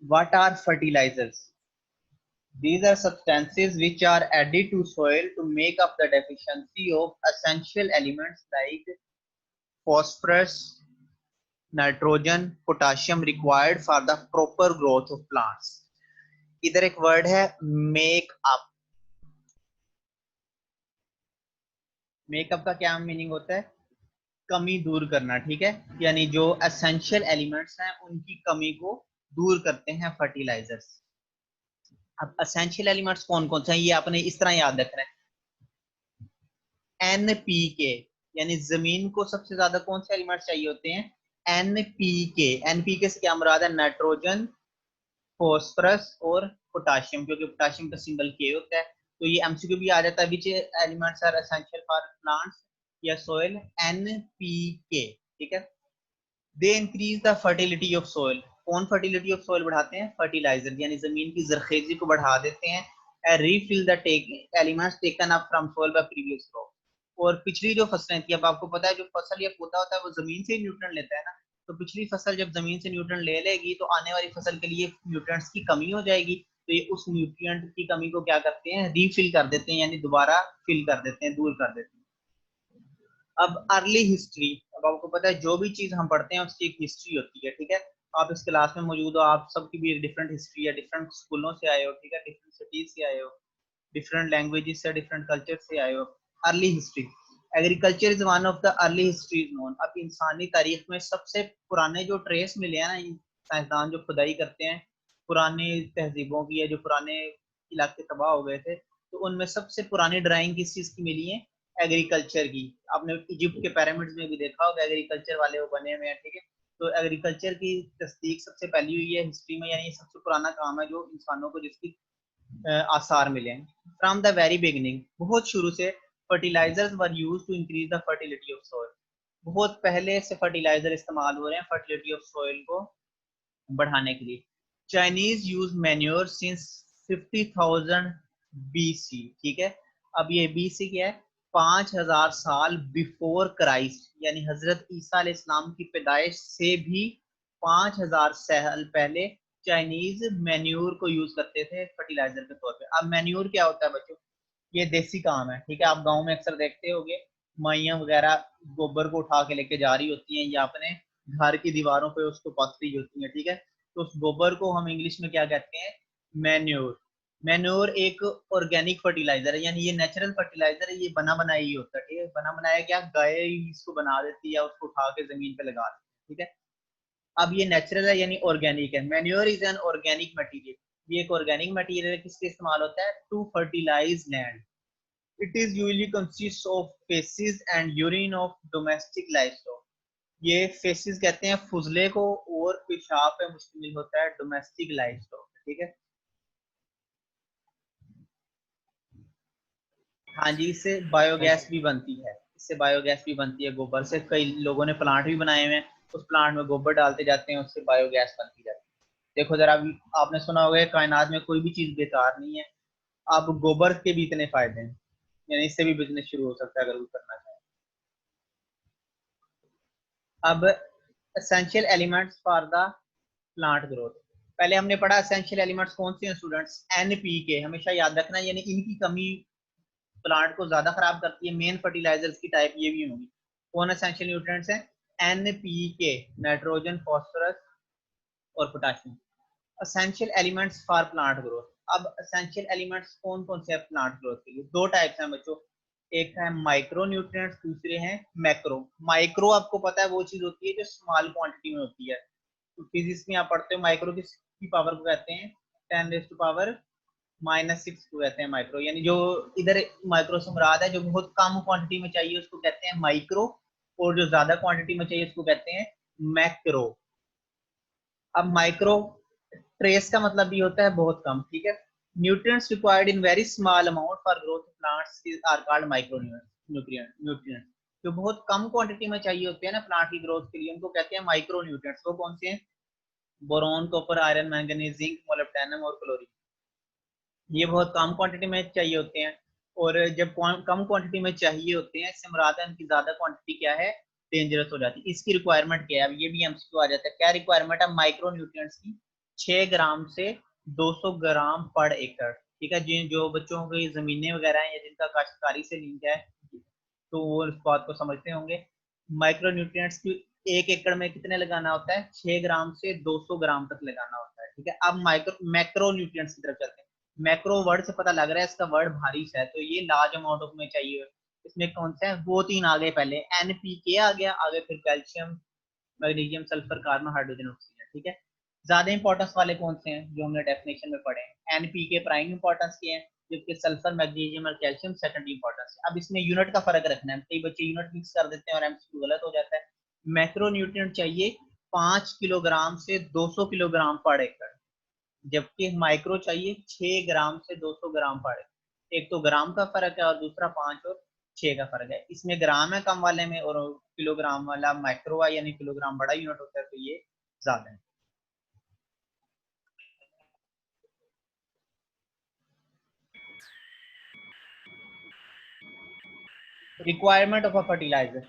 What are fertilizers? These are substances which are added to soil to make up the deficiency of essential elements like phosphorus, nitrogen, potassium required for the proper growth of plants. इधर एक word है make up. Makeup का क्या meaning होता है? कमी दूर करना, ठीक है। यानी जो एसेंशियल एलिमेंट्स हैं उनकी कमी को दूर करते हैं फर्टिलाइजर्स। अब एसेंशियल एलिमेंट्स कौन कौन से हैं ये आपने इस तरह याद रखना है। एनपीके, यानी जमीन को सबसे ज्यादा कौन से एलिमेंट्स चाहिए होते हैं? एनपीके। एनपीके से क्या मुराद है? नाइट्रोजन, फॉस्फोरस और पोटाशियम, क्योंकि पोटाशियम का सिंबल के होता है। तो ये एमसीक्यू भी आ जाता है, which elements are essential for plants या सोइल? एनपीके, ठीक है। They increase the fertility of soil. कौन फर्टिलिटी ऑफ सोइल बढ़ाते हैं? फर्टिलाइजर, यानी जमीन की जरखेजी को बढ़ा देते हैं। Refill the elements taken up from soil bye previous crop. और पिछली जो फसलें थी, अब आपको पता है जो फसल या पौधा होता है वो जमीन से न्यूट्रिएंट लेता है ना, तो पिछली फसल जब जमीन से न्यूट्रिएंट ले लेगी तो आने वाली फसल के लिए न्यूट्रिएंट्स की कमी हो जाएगी। तो ये उस न्यूट्रिएंट की कमी को क्या करते हैं? रीफिल कर देते हैं, यानी दोबारा फिल कर देते हैं, दूर कर देते हैं। अब अर्ली हिस्ट्री, अब आपको पता है जो भी चीज हम पढ़ते हैं उसकी एक हिस्ट्री होती है, ठीक है। आप इस क्लास में मौजूद हो, आप सबकी भी एक डिफरेंट हिस्ट्री है, डिफरेंट स्कूलों से आए हो, ठीक है, डिफरेंट सिटीज से आए हो, डिफरेंट लैंग्वेजेस से, डिफरेंट कल्चर से आए हो। Early history, agriculture is one of the early histories known. अब इंसानी तारीख में सबसे पुराने जो ट्रेस मिले हैं ना, साइंसदान जो खुदाई करते हैं पुरानी तहजीबों की, या जो पुराने इलाके तबाह हो गए थे, तो उनमें सबसे पुरानी ड्राइंग किस चीज की मिली है? एग्रीकल्चर की। आपने इजिप्ट के पिरामिड्स में भी देखा होगा एग्रीकल्चर वाले वो बने हुए हैं, ठीक है। तो एग्रीकल्चर की तस्दीक सबसे पहली हुई है हिस्ट्री में, यानी सबसे पुराना काम है जो इंसानों को जिसकी आसार मिले हैं। फ्रॉम द वेरी बिगिनिंग, बहुत शुरू से fertilisers were used to increase the fertility of soil. बहुत पहले से फर्टिलाइजर इस्तेमाल हो रहे हैं फर्टिलिटी ऑफ सॉइल को बढ़ाने के लिए। Chinese use manure since 50,000 BC, ठीक है। अब ये बीसी क्या है? 5,000 साल बिफोर क्राइस्ट, यानी हजरत ईसा अलैहिस्सलाम की पैदाइश से भी 5,000 साल पहले चाइनीज मैन्योर को यूज करते थे फर्टिलाइजर के तौर पे। अब मैन्योर क्या होता है बच्चों? ये देसी काम है, ठीक है। आप गांव में अक्सर देखते होंगे माइयां वगैरह गोबर को उठा के लेके जा रही होती हैं या अपने घर की दीवारों पे उसको पथ रही होती हैं, ठीक है। तो उस गोबर को हम इंग्लिश में क्या कहते हैं? मैन्योर। मैन्योर एक ऑर्गेनिक फर्टिलाइजर है, यानी ये नेचुरल फर्टिलाइजर है, ये बना बनाया ही होता है, ठीक है। बना बनाया क्या? गाय ही इसको बना देती है या उसको उठा के जमीन पे लगा देती है, ठीक है। अब ये नेचुरल है यानी ऑर्गेनिक है। Manure is an organic material. ये एक ऑर्गेनिक मटेरियल है, किसके इस्तेमाल होता है? To fertilise land. It is usually consist of faeces and urine of domestic livestock. ये फेसिस कहते हैं फुजले को, और पेशाब पे मुश्तमिल होता है डोमेस्टिक लाइवस्टॉक, ठीक है। हाँ जी, इससे बायोगैस भी बनती है, इससे बायोगैस भी बनती है गोबर से। कई लोगों ने प्लांट भी बनाए हुए हैं, उस प्लांट में गोबर डालते जाते हैं, उससे बायोगैस बनती जाती है। देखो जरा, अभी आपने सुना होगा कायनात में कोई भी चीज बेकार नहीं है। अब गोबर के भी इतने फायदे हैं, यानी इससे भी बिजनेस शुरू हो सकता है अगर वो करना चाहे। अब essential elements for the plant growth. पहले हमने पढ़ा एसेंशियल एलिमेंट्स कौन से हैं स्टूडेंट्स? एनपीके, हमेशा याद रखना, यानी इनकी कमी प्लांट को ज्यादा खराब करती है। मेन फर्टिलाइजर्स की टाइप ये भी होंगी। कौन एसेंशियल न्यूट्रिएंट्स हैं? एनपीके, नाइट्रोजन, फास्फोरस और potassium. Essential elements for plant growth. अब एसेंशियल एलिमेंट्स कौन कौन से हैं प्लांट ग्रोथ के लिए? दो टाइप्स हैं बच्चों, एक है माइक्रो न्यूट्रिएंट्स, दूसरे हैं मैक्रो। माइक्रो आपको पता है वो चीज होती है जो स्मॉल क्वांटिटी में होती है। तो फिजिक्स में आप पढ़ते हो माइक्रो की पावर को कहते हैं 10⁻⁻⁶ को कहते हैं माइक्रो। यानी जो इधर माइक्रो से मुराद है जो बहुत कम क्वांटिटी में चाहिए उसको कहते हैं माइक्रो, और जो ज्यादा क्वांटिटी में चाहिए उसको कहते हैं मैक्रो। अब माइक्रो ट्रेस का मतलब भी होता है बहुत कम, ठीक है। Nutrients required in very small amount for growth plants are called micronutrient. जो बहुत कम क्वांटिटी में चाहिए होते हैं ना प्लांट की ग्रोथ के लिए, उनको कहते हैं माइक्रो न्यूट्रिएंट्स। वो कौन से हैं? Boron, copper, iron, manganese, zinc, molybdenum और क्लोरीन। ये बहुत कम क्वांटिटी में चाहिए होते हैं, और जब कम क्वांटिटी में चाहिए होते हैं इससे मुराद है उनकी ज्यादा क्वांटिटी क्या है? डेंजरस हो जाती है। इसकी रिक्वायरमेंट क्या है? अब ये भी एमसीक्यू आ जाता है, क्या रिक्वायरमेंट है माइक्रो न्यूट्रिएंट्स की? 6 ग्राम से 200 ग्राम पर एकड़। ठीक है, जिन जो बच्चों की जमीनें वगैरह हैं या जिनका काश्तकारी से लिंक है तो वो इस बात को समझते होंगे। माइक्रो न्यूट्रिएंट्स की 1 एकड़ में कितने लगाना होता है? 6 ग्राम से 200 ग्राम तक लगाना होता है। ठीक है, अब माइक्रो मैक्रो न्यूट्रिएंट्स की तरफ चलते हैं। मैक्रो वर्ड से पता लग रहा है इसका वर्ड भारी है, तो ये लार्ज अमाउंट ऑफ में चाहिए। इसमें कौन सा है? वो 3 आ गए पहले, एनपीके आ गया, आगे फिर calcium, magnesium, sulphur, carbon, hydrogen, oxygen. ठीक है, ज्यादा इंपॉर्टेंस वाले कौन से हैं जो हमने डेफिनेशन में पढ़े हैं? एनपीके प्राइम इंपॉर्टेंस के हैं, जबकि सल्फर, मैग्नीशियम और कैल्शियम सेकेंडरी इंपॉर्टेंस है। अब इसमें यूनिट का फर्क रखना है, कई बच्चे यूनिट मिक्स कर देते हैं और एमसीक्यू गलत हो जाता है। मैक्रो न्यूट्रिएंट चाहिए 5 किलोग्राम से 200 किलोग्राम पर एकड़, जबकि माइक्रो चाहिए 6 ग्राम से 200 ग्राम पर एकड़। एक तो ग्राम का फर्क है और दूसरा 5 और 6 का फर्क है। इसमें ग्राम है कम वाले में और किलोग्राम वाला माइक्रो है, यानी किलोग्राम बड़ा यूनिट होता है, तो ये ज्यादा है। Requirement of a fertiliser.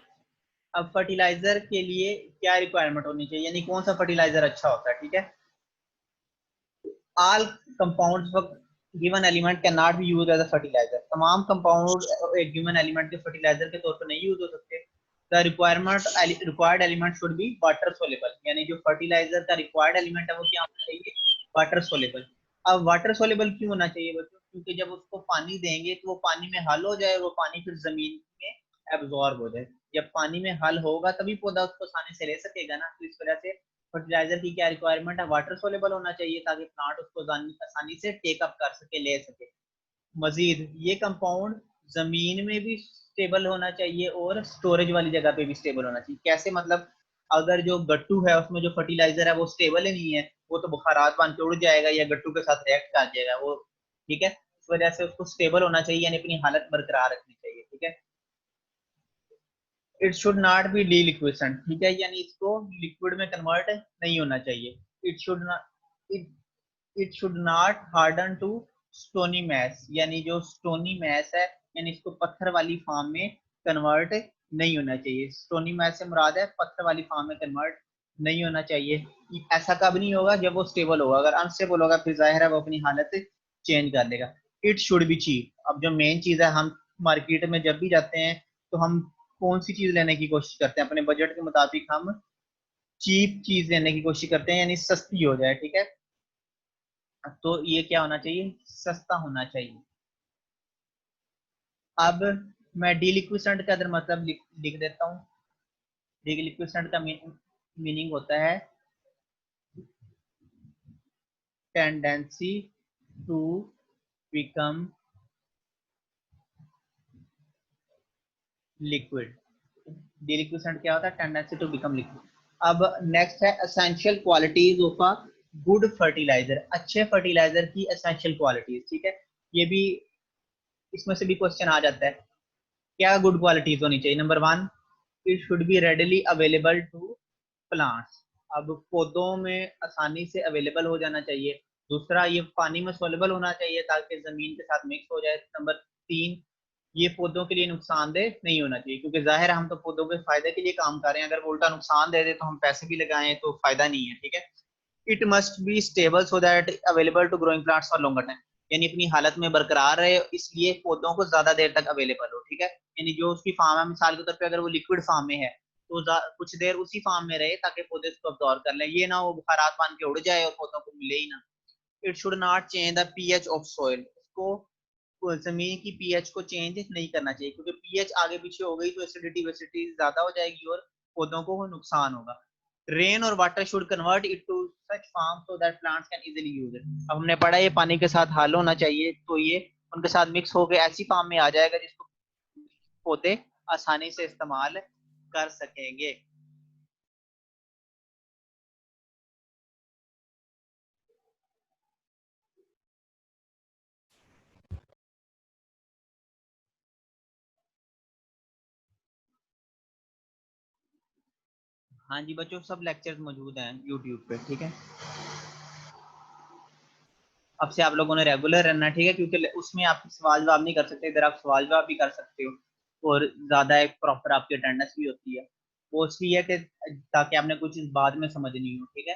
अब फर्टिलाइजर के लिए क्या रिक्वायरमेंट होनी चाहिए, यानी कौन सा फर्टिलाइजर अच्छा होता है? ठीक है, all compounds of given element cannot be used as a fertilizer। तमाम कंपाउंड एक गिवन एलिमेंट के फर्टिलाइजर के तौर पर नहीं यूज हो सकते। The required element should be water soluble, यानी जो फर्टिलाइजर का रिक्वायर्ड एलिमेंट है वो क्या होना चाहिए? Water soluble. अब वाटर सोलेबल क्यों होना चाहिए बच्चों? क्योंकि जब उसको पानी देंगे तो वो पानी में हल हो जाए, वो पानी फिर जमीन में एब्जॉर्ब हो जाए। जब पानी में हल होगा तभी पौधा उसको आसानी से ले सकेगा ना, तो इस वजह से फर्टिलाइजर की क्या रिक्वायरमेंट है? वाटर सोलेबल होना चाहिए ताकि प्लांट उसको आसानी से टेकअप कर सके, ले सके। मजीद ये कंपाउंड जमीन में भी स्टेबल होना चाहिए और स्टोरेज वाली जगह पे भी स्टेबल होना चाहिए। कैसे मतलब? अगर जो गट्टू है उसमें जो फर्टिलाइजर है वो स्टेबल ही नहीं है, वो तो बुखारात बन के उड़ जाएगा या गट्टू के साथ रिएक्ट कर जाएगा वो। ठीक है, इस वजह से उसको स्टेबल होना चाहिए, यानी अपनी हालत बरकरार रखनी चाहिए। ठीक है, it should not be deliquescent. ठीक है, यानी इसको लिक्विड में कन्वर्ट नहीं होना चाहिए। It should not it should not harden to stony mass, यानी जो स्टोनी मैस है, यानी इसको पत्थर वाली फॉर्म में कन्वर्ट नहीं होना चाहिए। स्टोनी मैस से मुराद है पत्थर वाली फॉर्म में कन्वर्ट नहीं होना चाहिए। ऐसा कब नहीं होगा? जब वो स्टेबल होगा। अगर अनस्टेबल होगा फिर जाहिर है वो अपनी हालत चेंज कर लेगा। It should be cheap. अब जो मेन चीज है, हम मार्केट में जब भी जाते हैं तो हम कौन सी चीज लेने की कोशिश करते हैं? अपने बजट के मुताबिक हम चीप चीज लेने की कोशिश करते हैं, यानी सस्ती हो जाए। ठीक है, तो ये क्या होना चाहिए? सस्ता होना चाहिए। अब मैं डीलिक्विसेंट का अदर मतलब लिख देता हूँ। डीलिक्विसेंट का मीनिंग होता है tendency to become liquid. Deliquescent क्या होता है? Tendency to become liquid. अब नेक्स्ट है essential qualities of a good fertiliser. अच्छे फर्टिलाइजर की एसेंशियल क्वालिटीज। ठीक है, ये भी इसमें से भी क्वेश्चन आ जाता है। क्या गुड क्वालिटीज होनी चाहिए? Number 1, it should be readily available to plants. अब पौधों में आसानी से अवेलेबल हो जाना चाहिए। दूसरा, ये पानी में सोलेबल होना चाहिए ताकि जमीन के साथ मिक्स हो जाए। नंबर 3, ये पौधों के लिए नुकसानदेह नहीं होना चाहिए, क्योंकि जाहिर है हम तो पौधों के फायदे के लिए काम कर रहे हैं। अगर वो उल्टा नुकसान दे दे तो हम पैसे भी लगाएं तो फायदा नहीं है। ठीक है, it must be stable so that available to growing plants for longer time, यानी अपनी हालत में बरकरार रहे, इसलिए पौधों को ज्यादा देर तक अवेलेबल हो। ठीक है, यानी जो उसकी फार्म है, मिसाल के तौर पे अगर वो लिक्विड फार्म में है तो कुछ देर उसी फार्म में रहे ताकि पौधे उसको अब्जॉर्ब कर लें। ये ना वो बुखारात बन के उड़ जाए और पौधों को मिले ही ना। It should not change the pH of soil. इसको जमीन की पीएच को चेंज नहीं करना चाहिए, क्योंकि पीएच आगे पीछे हो गई तो एसिडिटी वेसिडिटी ज्यादा हो जाएगी और पौधों को नुकसान होगा। रेन और water should convert it to such form so that plants can easily use it. अब हमने पढ़ा ये पानी के साथ हल होना चाहिए, तो ये उनके साथ मिक्स होकर ऐसी फॉर्म में आ जाएगा जिसको पौधे आसानी से इस्तेमाल कर सकेंगे। हाँ जी बच्चों, सब लेक्चर्स मौजूद हैं यूट्यूब पे। ठीक है, अब से आप लोगों ने रेगुलर रहना है। ठीक है, क्योंकि उसमें आप सवाल जवाब नहीं कर सकते, इधर आप सवाल जवाब भी कर सकते हो और ज्यादा एक प्रॉपर आपकी अटेंडेंस भी होती है। वो इसलिए है कि ताकि आपने कुछ चीज बाद में समझनी हो। ठीक है,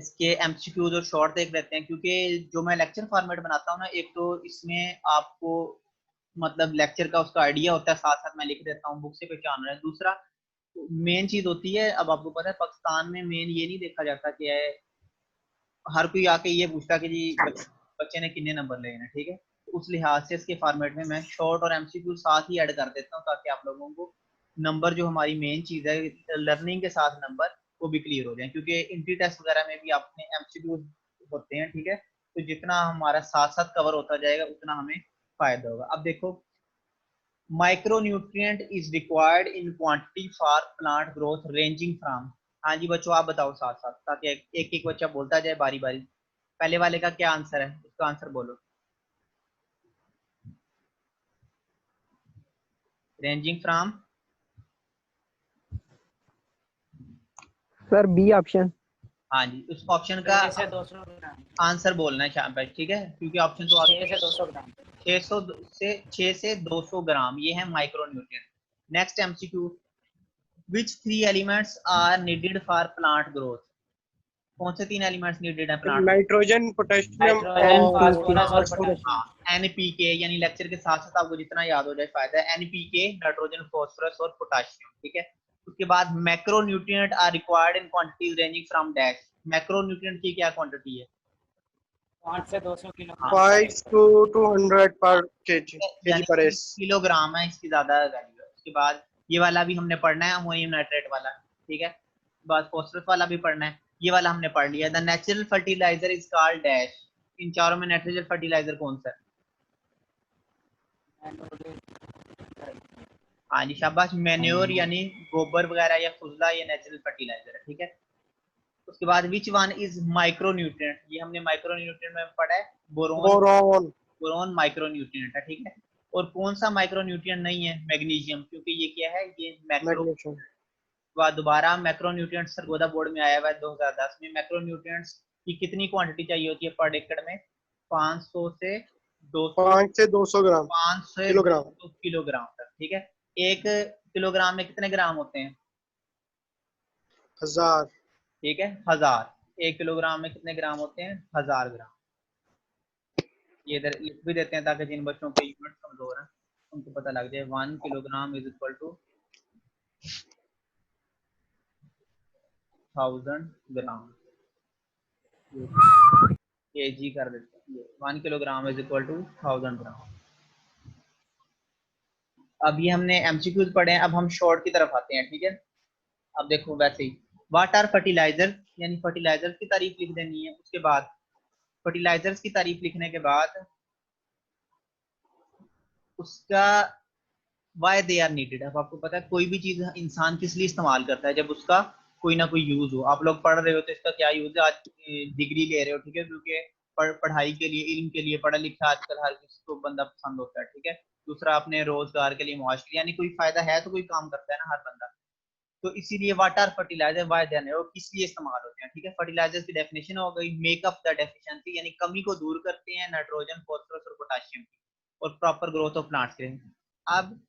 इसके एमसीक्यूज और शॉर्ट देख लेते हैं, क्योंकि जो मैं लेक्चर फॉर्मेट बनाता हूँ ना, एक तो इसमें आपको मतलब लेक्चर का उसका आइडिया होता है, साथ साथ मैं लिख देता हूँ, बुक से पहचान रहे हैं। दूसरा मेन चीज होती है, अब आपको पता है पाकिस्तान में मेन ये नहीं देखा जाता कि हर कोई आके ये पूछता कि जी बच्चे ने कितने नंबर लिए हैं, ठीक है। तो उस लिहाज से इसके फॉर्मेट में मैं शॉर्ट और एमसीक्यू साथ ही ऐड कर देता हूँ, ताकि आप लोगों को नंबर जो हमारी मेन चीज है लर्निंग के साथ नंबर वो भी क्लियर हो जाए, क्योंकि इंट्री टेस्ट वगैरह में भी आपने एमसीक्यू होते हैं, ठीक है। तो जितना हमारा साथ साथ कवर होता जाएगा उतना हमें फायदा होगा। अब देखो, micronutrient is required in quantity for plant growth ranging from. हाँ जी बच्चों, आप बताओ साथ साथ, ताकि एक एक बच्चा बोलता जाए बारी बारी। पहले वाले का क्या आंसर है, उसका आंसर बोलो। Ranging from. Sir B option. हाँ जी, उस ऑप्शन का 6 से 200 ग्राम। आंसर बोलना है शाबाश, ठीक है, क्योंकि ऑप्शन तो 6 से 200 ग्राम। 6 से 200 ग्राम, ये है micronutrient. Next MCQ, which 3 elements are needed for plant growth. कौन से 3 एलिमेंट्स नीडेड है plant growth? Nitrogen, potassium nitrogen, और फास्फोरस और फास्फोरस। पोटेशियम। हाँ, एनपीके, यानी लेक्चर के साथ साथ आपको जितना याद हो जाए फायदा है। एनपीके, नाइट्रोजन, फास्फोरस और पोटेशियम, ठीक है। उसके बाद macronutrient are required in quantities ranging from dash. Macronutrient की क्या क्वांटिटी है? 5 से 200 किलोग्राम। 5 to 200 पर केजी यानी पर कि एस। किलोग्राम है, इसकी ज्यादा वैल्यू है। उसके बाद ये वाला भी हमने पढ़ना है, अमोनियम नाइट्रेट वाला, ठीक है। बाद फास्फोरस वाला भी पढ़ना है, ये वाला हमने पढ़ लिया। The natural fertilizer is called dash. इन चारों में नेचुरल फर्टिलाइजर कौन सा है? हाँ जी शाबाश, मैन्योर यानी गोबर वगैरह या फुजला, ये नेचुरल फर्टिलाइजर है, ठीक है। उसके बाद विच वन इज माइक्रोन्यूट्रिएंट, ये हमने माइक्रोन्यूट्रिएंट में पढ़ा है, बोरोन। बोरॉन। बोरोन माइक्रोन्यूट्रिएंट है, ठीक है। और कौन सा माइक्रोन्यूट्रिएंट नहीं है? मैग्नीशियम, क्योंकि ये क्या है, ये मैक्रो। मैग्नीशियम। दोबारा मैक्रोन्यूट्रिएंट सरगोदा बोर्ड में आया हुआ है 2010 में। मैक्रोन्यूट्रिएंट्स की कितनी क्वांटिटी चाहिए होती है पर एकड़ में? 500 से 200, 5 से 200 ग्राम 5 से किलोग्राम। 200 किलोग्राम तक, ठीक है। एक किलोग्राम में कितने ग्राम होते हैं? 1000। ठीक है, 1000। 1 किलोग्राम में कितने ग्राम होते हैं? 1000 ग्राम। ये इधर लिख भी देते हैं, ताकि जिन बच्चों के यूनिट कमजोर हैं उनको पता लग जाए। 1 kilogram is equal to 1000 gram. KG कर देते हैं, ये 1 kilogram is equal to 1000 gram. अब ये हमने एमसीक्यूज पढ़े हैं, अब हम शॉर्ट की तरफ आते हैं, ठीक है। अब देखो वैसे ही, व्हाट आर फर्टिलाइजर, यानी फर्टिलाइजर की तारीफ लिख देनी है। उसके बाद फर्टिलाइजर्स की तारीफ लिखने के बाद उसका वाई दे आर नीडेड। अब आपको पता है कोई भी चीज इंसान किस लिए इस्तेमाल करता है, जब उसका कोई ना कोई यूज हो। आप लोग पढ़ रहे हो तो इसका क्या यूज है? आज डिग्री ले रहे हो, ठीक है, क्योंकि पढ़ाई के लिए, इल्म के लिए पढ़ा लिखा आजकल हर किसी को बंदा पसंद होता है, ठीक है। दूसरा अपने रोजगार के लिए, मुआश के लिए, यानी कोई फायदा है तो कोई काम करता है ना हर बंदा। तो इसीलिए what are fertiliser, why they are, किस लिए इस्तेमाल होते हैं, ठीक है। फर्टिलाइजर की डेफिनेशन हो गई, मेकअप द डेफिशिएंसी, यानी कमी को दूर करते हैं नाइट्रोजन, फास्फोरस और पोटेशियम की, और प्रॉपर ग्रोथ ऑफ प्लांट्स के। अब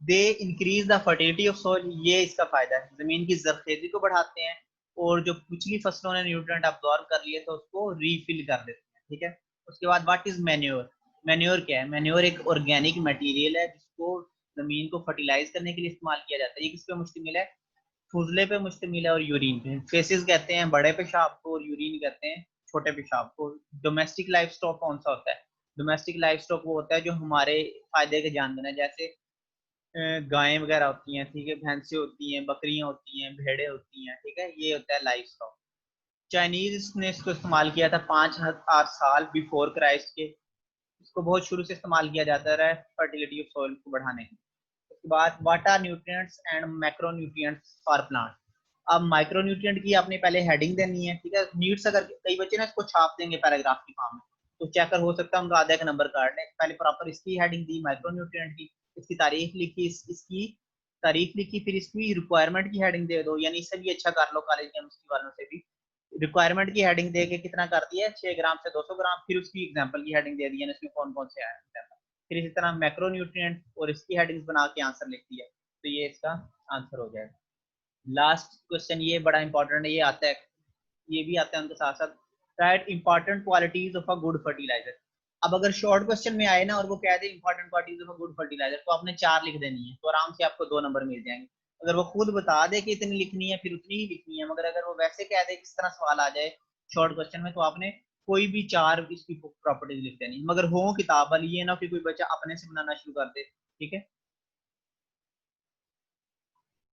दे increase the fertility of soil, ये इसका फायदा है, जमीन की जरखेजी को बढ़ाते हैं, और जो पिछली फसलों ने न्यूट्रिएंट अब्सॉर्ब कर लिए तो उसको रीफिल कर देते हैं, ठीक है। उसके बाद व्हाट इज मैन्योर। मैन्योर क्या है? मैन्योर एक ऑर्गेनिक मटेरियल है जिसको जमीन को फर्टिलाइज करने के लिए इस्तेमाल किया जाता है। ये किस पे मुश्तमिल है? फुजले पे मुश्तमिल है और यूरिन पे। फेसिस कहते हैं बड़े पेशाब को, और यूरिन कहते हैं छोटे पेशाब को। डोमेस्टिक लाइफ स्टॉक कौन सा होता है? डोमेस्टिक लाइफ स्टॉक वो होता है जो हमारे फायदे के जानवर हैं, जैसे गायें वगैरह होती हैं, ठीक है, भैंसें होती हैं, बकरियां होती हैं, भेड़ें होती हैं, ठीक है, ये होता है लाइफ स्टॉक। चाइनीज ने इसको इस्तेमाल किया था 5000 साल बिफोर क्राइस्ट के। इसको बहुत शुरू से इस्तेमाल किया जाता रहा है फर्टिलिटी ऑफ सॉइल को बढ़ाने के। उसके बाद what are nutrients and macronutrients for plant. अब माइक्रोन्यूट्रिएंट की आपने पहले हेडिंग देनी है, ठीक है। नीड्स अगर कई बच्चे ना इसको छाप देंगे पैराग्राफ की फॉर्म में, तो चेकर हो सकता है उनका आधा एक नंबर काट लें। पहले प्रॉपर इसकी हेडिंग दी माइक्रोन्यूट्रिएंट की, इसकी तारीफ लिखी, इसकी तारीफ लिखी, फिर इसकी रिक्वायरमेंट की हेडिंग दे दो, यानी इससे भी अच्छा कर लो कॉलेज केमिस्ट्री वालों से भी। रिक्वायरमेंट की हेडिंग दे के कितना कर दिया है? 6 ग्राम से 200 ग्राम। फिर उसकी एग्जांपल की हेडिंग दे दी है, इसमें कौन कौन से आए हैं। फिर इसी तरह मैक्रोन्यूट्रिएंट और इसकी हेडिंग्स बना के आंसर लिख दिया, तो ये इसका आंसर हो जाएगा। लास्ट क्वेश्चन ये बड़ा इंपॉर्टेंट है, ये आता है ये भी आते हैं उनके साथ साथ। Right important qualities of a good fertiliser. अब अगर शॉर्ट क्वेश्चन में आए ना और वो कह दे important qualities of a good fertilizer, तो आपने 4 लिख देनी है, तो आराम से आपको 2 नंबर मिल जाएंगे। अगर वो खुद बता दे कि इतनी लिखनी है फिर उतनी ही लिखनी है, मगर अगर वो वैसे कह दे किस तरह सवाल आ जाए शॉर्ट क्वेश्चन में, तो आपने कोई भी 4 इसकी प्रॉपर्टीज लिख देनी, मगर हो किताब वाली, ये ना कि कोई बच्चा अपने से बनाना शुरू कर दे। ठीक है।